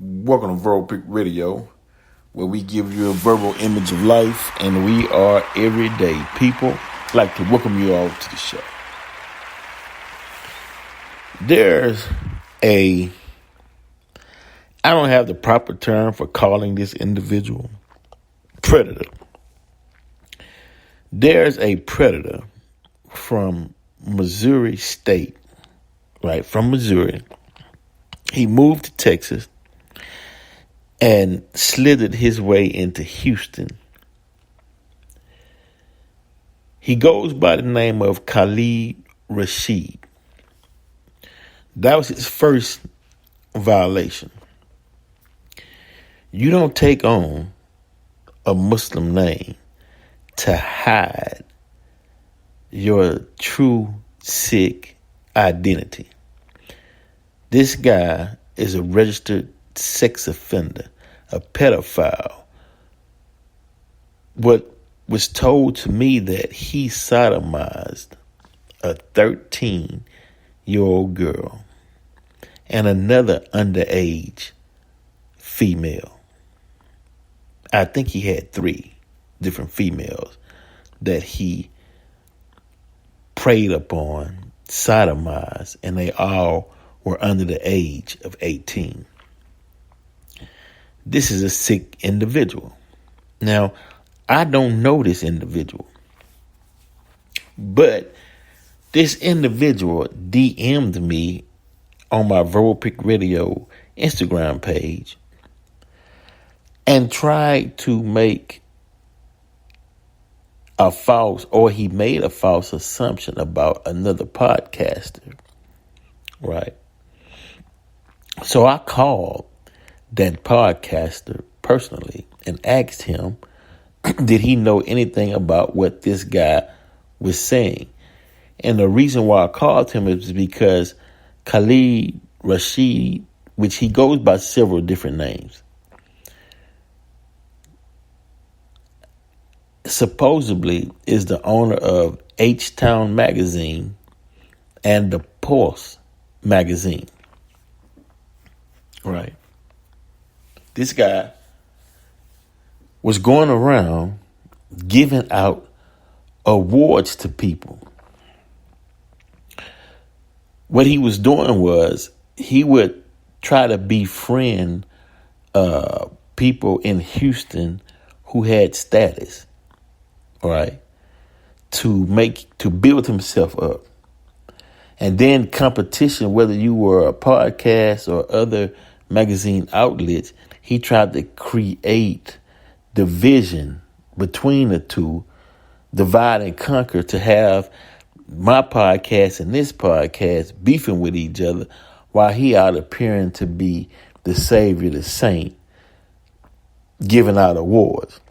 Welcome to Verbal Pick Radio, where we give you a verbal image of life, and we are everyday people. I'd like to welcome you all to the show. I don't have the proper term for calling this individual predator. There's a predator from Missouri State, right? From Missouri. He moved to Texas and slithered his way into Houston. He goes by the name of Khalid Rashid. That was his first violation. You don't take on a Muslim name to hide your true Sikh identity. This guy is a registered sex offender, a pedophile. What was told to me that he sodomized a 13-year-old girl and another underage female. I think he had 3 different females that he preyed upon, sodomized, and they all were under the age of 18. This is a sick individual. Now, I don't know this individual, but this individual DM'd me on my Verbal Pick Radio Instagram page and tried to make he made a false assumption about another podcaster, right? So I called that podcaster personally and asked him, did he know anything about what this guy was saying? And the reason why I called him is because Khalid Rashid, which he goes by several different names, supposedly is the owner of H-Town magazine and the Pulse magazine. Right. This guy was going around giving out awards to people. What he was doing was he would try to befriend people in Houston who had status, right, to build himself up. And then competition, whether you were a podcast or other magazine outlets, he tried to create division between the two, divide and conquer, to have my podcast and this podcast beefing with each other while he out appearing to be the savior, the saint, giving out awards.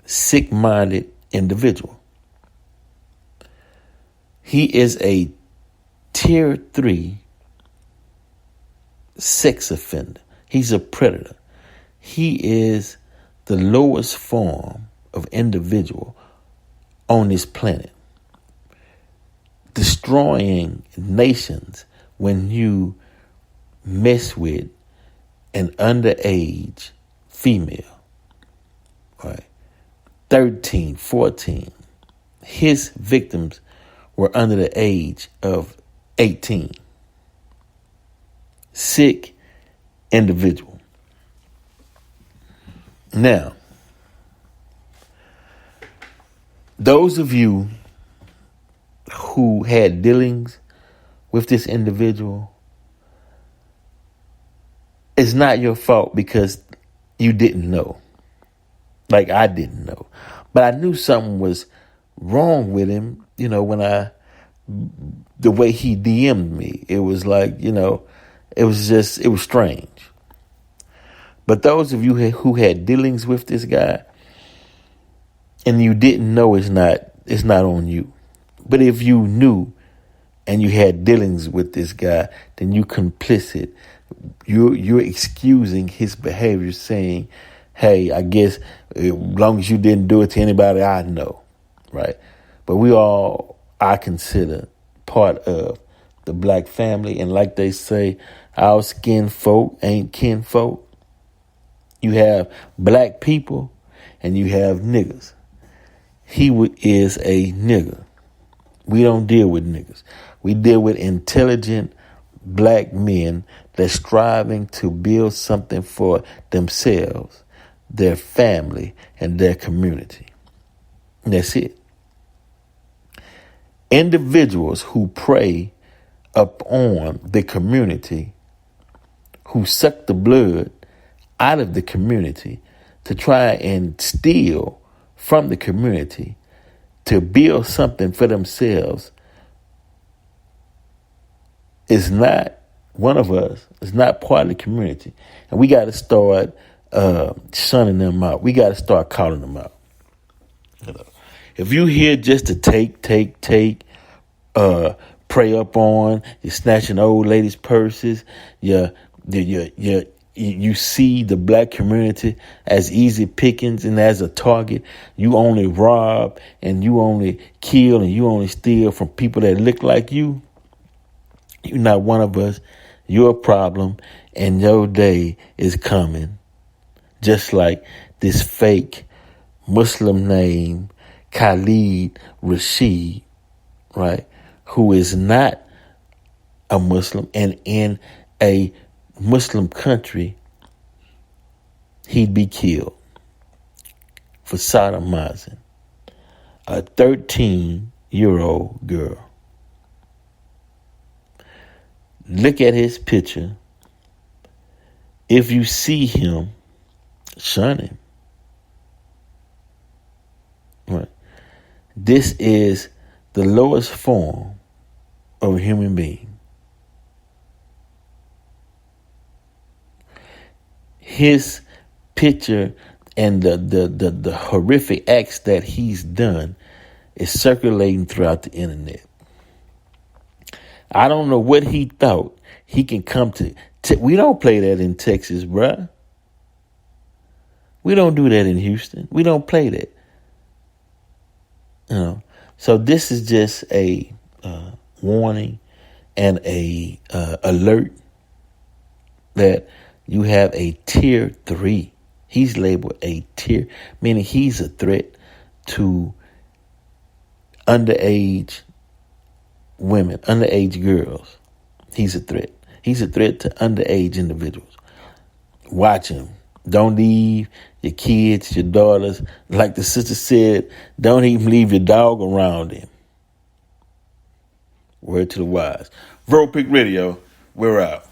Sick-minded individual. He is a Tier 3 sex offender. He's a predator. He is the lowest form of individual on this planet, destroying nations when you mess with an underage female, right? 13, 14. His victims were under the age of 18. Sick individual. Now, those of you who had dealings with this individual, it's not your fault because you didn't know. Like I didn't know. But I knew something was wrong with him, when the way he DM'd me. It was like, it was strange. But those of you who had dealings with this guy and you didn't know, it's not on you. But if you knew and you had dealings with this guy, then you complicit. You're excusing his behavior, saying, hey, I guess as long as you didn't do it to anybody I know, right? But I consider part of the black family. And like they say, our skin folk ain't kin folk. You have black people and you have niggas. He is a nigga. We don't deal with niggas. We deal with intelligent black men that's striving to build something for themselves, their family, and their community. And that's it. Individuals who prey upon the community, who suck the blood out of the community to try and steal from the community to build something for themselves, is not one of us, is not part of the community. And we got to start shunning them out. We got to start calling them out. If you here just to take, prey up on, you're snatching old ladies' purses, you see the black community as easy pickings and as a target. You only rob and you only kill and you only steal from people that look like you. You're not one of us. You're a problem, and your day is coming. Just like this fake Muslim name, Khalid Rashid, right? Who is not a Muslim, and in a Muslim country, he'd be killed for sodomizing a 13-year-old girl. Look at his picture. If you see him, shun him. Right. This is the lowest form of a human being. His picture and the horrific acts that he's done is circulating throughout the internet. I don't know what he thought he can come to. We don't play that in Texas, bruh. We don't do that in Houston. We don't play that. You know. So this is just a warning and a alert that you have a Tier 3. He's labeled a tier, meaning he's a threat to underage women, underage girls. He's a threat. He's a threat to underage individuals. Watch him. Don't leave your kids, your daughters. Like the sister said, don't even leave your dog around him. Word to the wise. Vero Pick Radio, we're out.